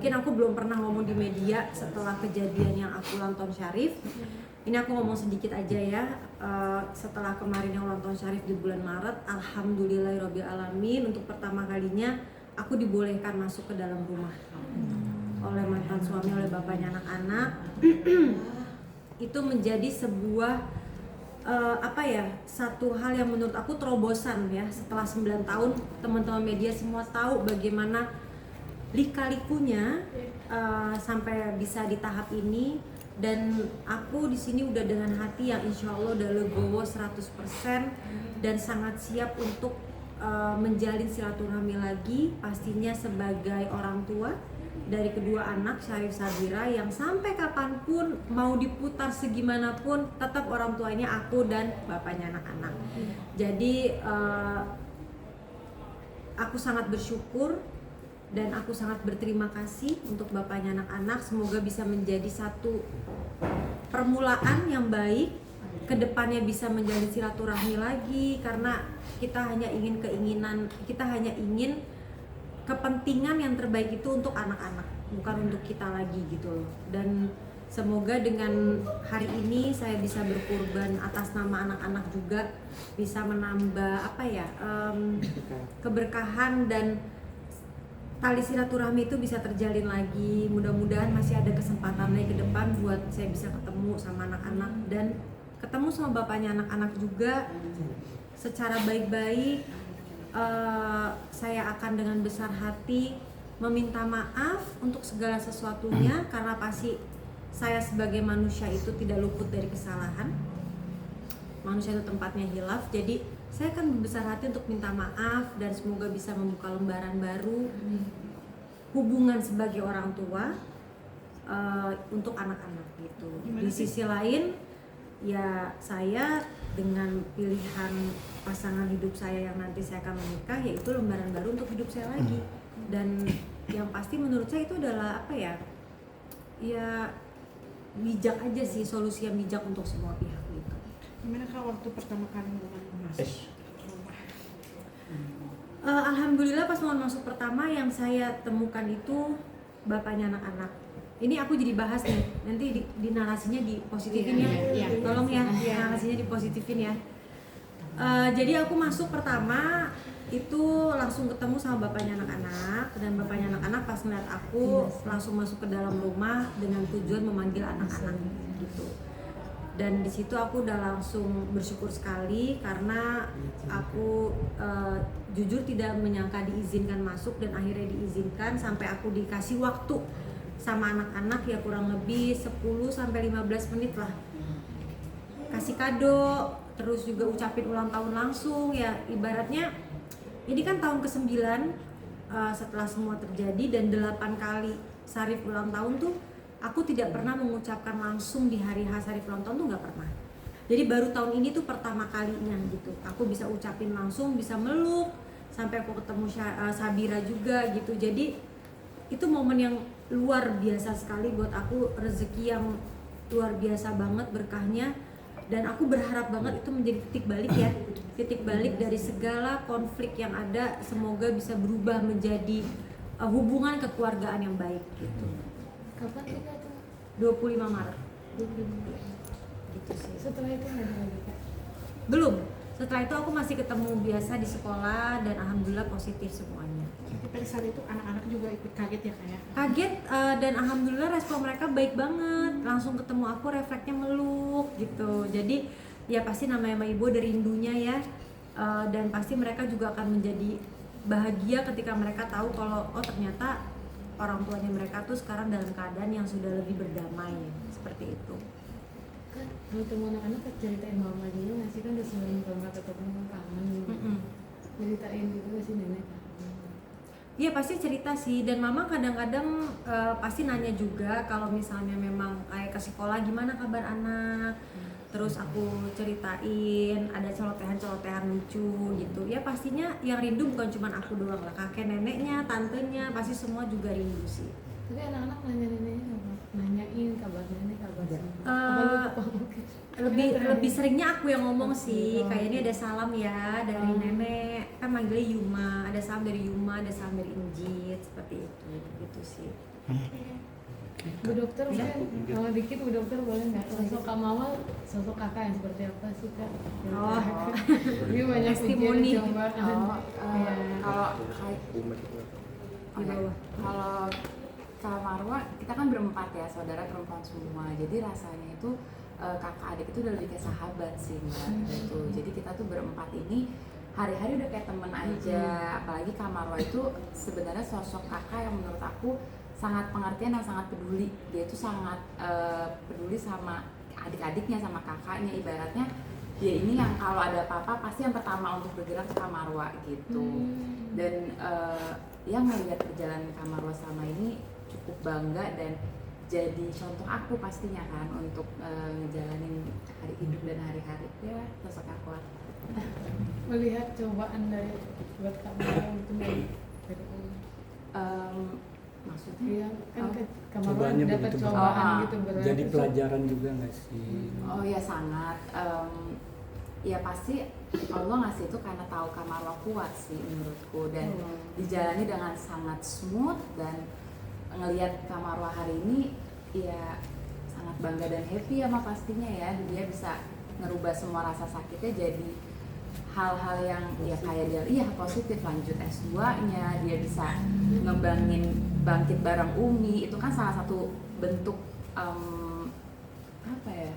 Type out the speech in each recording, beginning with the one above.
mungkin aku belum pernah ngomong di media setelah kejadian yang aku ulang tahun Syarif. Ini aku ngomong sedikit aja ya. Setelah kemarin yang ulang tahun Syarif di bulan Maret, alhamdulillahirabbil alamin, untuk pertama kalinya aku dibolehkan masuk ke dalam rumah oleh mantan suami, oleh bapaknya anak-anak. Itu menjadi sebuah satu hal yang menurut aku terobosan ya. Setelah 9 tahun teman-teman media semua tahu bagaimana lika-likunya sampai bisa di tahap ini, dan aku di sini udah dengan hati yang insya Allah udah legowo 100% dan sangat siap untuk menjalin silaturahmi lagi, pastinya sebagai orang tua dari kedua anak Syarif Sabira yang sampai kapanpun mau diputar segimanapun tetap orang tuanya aku dan bapaknya anak-anak. Jadi aku sangat bersyukur dan aku sangat berterima kasih untuk bapaknya anak-anak. Semoga bisa menjadi satu permulaan yang baik, kedepannya bisa menjadi silaturahmi lagi, karena kita hanya ingin kepentingan yang terbaik itu untuk anak-anak, bukan untuk kita lagi gitu loh. Dan semoga dengan hari ini saya bisa berkorban atas nama anak-anak juga, bisa menambah keberkahan dan tali silaturahmi itu bisa terjalin lagi. Mudah-mudahan masih ada kesempatan lagi ke depan buat saya bisa ketemu sama anak-anak dan ketemu sama bapaknya anak-anak juga secara baik-baik. Saya akan dengan besar hati meminta maaf untuk segala sesuatunya, karena pasti saya sebagai manusia itu tidak luput dari kesalahan. Manusia itu tempatnya hilaf, jadi saya akan berbesar hati untuk minta maaf dan semoga bisa membuka lembaran baru hubungan sebagai orang tua untuk anak-anak gitu. Di sisi lain ya, saya dengan pilihan pasangan hidup saya yang nanti saya akan menikah, yaitu lembaran baru untuk hidup saya lagi. Dan yang pasti menurut saya itu adalah bijak aja sih, solusi yang bijak untuk semua pihak gitu. Gimana Kak waktu pertama kali masuk? Alhamdulillah pas mau masuk pertama yang saya temukan itu bapaknya anak-anak. Ini aku jadi bahas nih, nanti di narasinya dipositifin ya. Tolong ya, narasinya dipositifin ya. Jadi aku masuk pertama itu langsung ketemu sama bapaknya anak-anak, dan bapaknya anak-anak pas ngeliat aku langsung masuk ke dalam rumah dengan tujuan memanggil anak-anak gitu. Dan di situ aku udah langsung bersyukur sekali karena aku jujur tidak menyangka diizinkan masuk, dan akhirnya diizinkan sampai aku dikasih waktu sama anak-anak ya kurang lebih 10-15 menit lah. Kasih kado, terus juga ucapin ulang tahun langsung ya, ibaratnya ini kan tahun ke-9 setelah semua terjadi, dan 8 kali Syarif ulang tahun tuh aku tidak pernah mengucapkan langsung di hari H Syarif ulang tahun tuh nggak pernah. Jadi baru tahun ini tuh pertama kalinya gitu aku bisa ucapin langsung, bisa meluk, sampai aku ketemu Sabira juga gitu. Jadi itu momen yang luar biasa sekali buat aku, rezeki yang luar biasa banget berkahnya, dan aku berharap banget itu menjadi titik balik ya, titik balik dari segala konflik yang ada. Semoga bisa berubah menjadi hubungan kekeluargaan yang baik gitu. Kapan nikah tuh? 25 Maret. 25. Gitu sih. Setelah itu nggak ada lagi Kak? Belum. Setelah itu aku masih ketemu biasa di sekolah dan alhamdulillah positif semuanya. Tapi pada saat itu anak-anak juga ikut kaget ya Kak ya? Kaget dan alhamdulillah respon mereka baik banget. Langsung ketemu aku refleksnya meluk gitu. Jadi ya pasti namanya sama ibu ada rindunya ya. Dan pasti mereka juga akan menjadi bahagia ketika mereka tahu kalau oh ternyata orang tuanya mereka tuh sekarang dalam keadaan yang sudah lebih berdamai, seperti itu. Kan kalau ketemu anak-anak ceritain mama dulu nggak sih, kan udah sering kalau nggak ketemu kangen gitu. Ceritain gitu nggak sih nenek? Iya pasti cerita sih, dan mama kadang-kadang pasti nanya juga kalau misalnya memang kayak ke sekolah gimana kabar anak. Terus aku ceritain ada celotehan-celotehan lucu gitu. Ya pastinya yang rindu bukan cuma aku doang lah, kakek neneknya, tantenya, pasti semua juga rindu sih. Tapi anak-anak nanya neneknya apa? Nanyain kabar nenek, kabar Ada. Lebih seringnya aku yang ngomong sih, kayak ini ada salam ya dari nenek, kan manggilnya Yuma, ada salam dari Yuma, ada salam dari Injit, seperti itu gitu sih. Bu dokter mungkin kalau dikit Bu dokter boleh nggak sosok Kak Mama, sosok kakak yang seperti apa sih Kak? Oh. Ini banyak Testimoni. coba. Kalau Kak Marwa, kita kan berempat ya, saudara perempuan semua. Jadi rasanya itu kakak adik itu udah lebih kayak sahabat sih Mbak gitu. Jadi kita tuh berempat ini hari-hari udah kayak temen aja. Apalagi Kak Marwa itu sebenarnya sosok kakak yang menurut aku sangat pengertian dan sangat peduli. Dia itu sangat peduli sama adik-adiknya, sama kakaknya. Ibaratnya dia ini yang kalau ada apa-apa pasti yang pertama untuk bergerak ke Kak Marwa gitu. Dan yang melihat perjalanan Kak Marwa selama ini cukup bangga dan jadi contoh aku pastinya kan untuk ngejalanin hari hidup dan hari-hari. Ya sosok aku. Melihat cobaan dari buat Kak Mama itu dari maksudnya dia kan Kak Mama Cobaannya dapat begitu cobaan berat. gitu berat. Jadi pelajaran juga nggak sih? Oh ya sangat. Ya pasti Allah ngasih itu karena tahu Kak Marwa kuat sih menurutku, dan dijalani dengan sangat smooth, dan ngelihat Kak Marwa hari ini ya sangat bangga dan happy ya mah pastinya ya. Dia bisa ngerubah semua rasa sakitnya jadi hal-hal yang ya kayak dia positif, lanjut S2-nya, dia bisa ngebangin bangkit bareng Umi. Itu kan salah satu bentuk apa ya,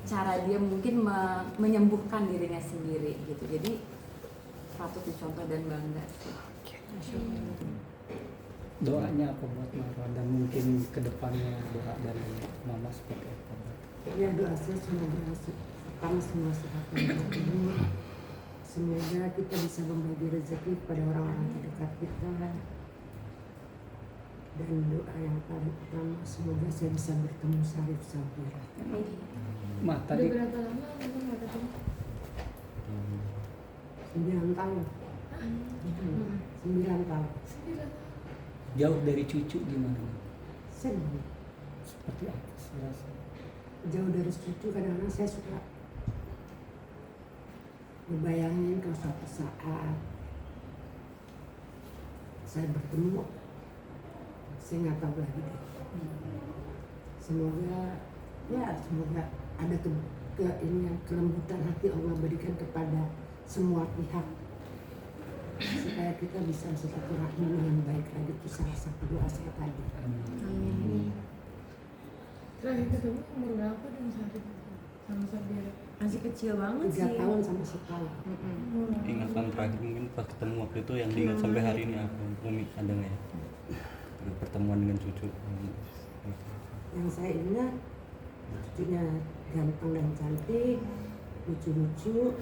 cara dia mungkin menyembuhkan dirinya sendiri gitu. Jadi patut dicontoh dan bangga sih. Doanya apa buat Marwa dan mungkin kedepannya doa dari Mama seperti apa? Ya doa saya semoga kami semua sehat dan berumur. Semoga kita bisa membagi rezeki kepada orang-orang terdekat kita. Dan doa yang paling utama, semoga saya bisa bertemu Syarif Sabira. Ma Udah tadi berapa lama Mama nggak ketemu? 9 tahun. 9 tahun. 9 tahun. jauh dari cucu gimana? Sedih. Seperti apa sih rasanya? Jauh dari cucu, kadang-kadang saya suka ngebayangin kalau suatu saat saya bertemu, saya nggak tahu lagi deh. Semoga ada kelembutan hati Allah berikan kepada semua pihak supaya kita bisa silaturahmi dengan baik lagi. Itu salah satu doa saya tadi. Terakhir ketemu umur berapa dong saat itu sama Sabira? Masih kecil banget 3 sih. tahun sama setahun. Ingatan terakhir mungkin pas ketemu waktu itu yang diingat sampai hari ini apa? Umi ada nggak ya? Pertemuan dengan cucu. Yang saya ingat cucunya ganteng dan cantik, lucu-lucu,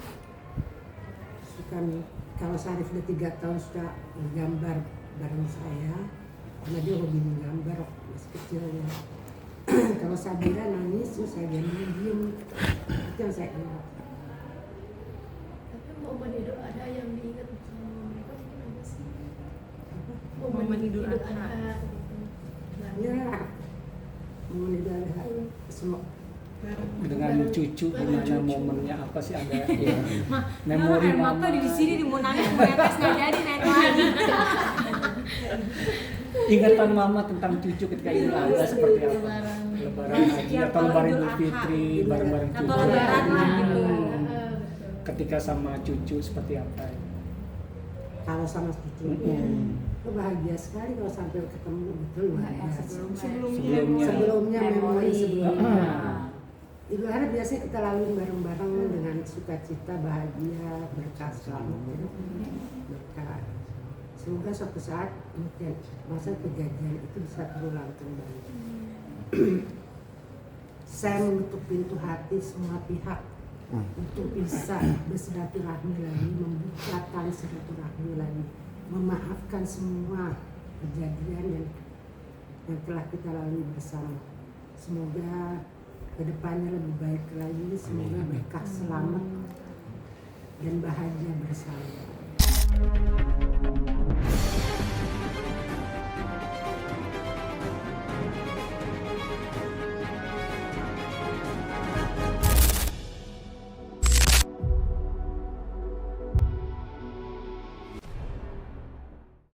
suka kalau Syarif udah 3 tahun suka gambar bareng saya, karena dia hobi menggambar waktu masih kecilnya. Kalau Sabira nangis, saya diem, itu yang saya ingat. Tapi momen Idul Adha yang diingat sama mereka mungkin apa sih? Momen Idul Adha. gitu. Nah, Ya, momen itu ada semua. Dengan cucu gimana momennya apa sih ada ya? Memori Memori mata Mama. di sini mau nangis mau netes nggak jadi naik lagi. Ingatan Mama tentang cucu ketika Idul Adha seperti apa? Lebaran. Lebaran haji atau lebaran Idul Fitri bareng-bareng Atau cucu. lebaran lah gitu. Ketika sama cucu seperti apa? Kalau sama cucunya, itu bahagia sekali kalau sampai ketemu, betul luar biasa. Sebelumnya memori sebelumnya. Idul Adha biasanya kita lalui bareng-bareng dengan sukacita, bahagia, berkah selalu. Berkah. Semoga suatu saat masa kejadian itu bisa terulang kembali. Saya menutup pintu hati semua pihak untuk bisa bersilaturahmi lagi, membuka tali silaturahmi lagi, memaafkan semua kejadian yang telah kita lalui bersama. Semoga kedepannya lebih baik lagi, semoga berkah selamat dan bahagia bersama.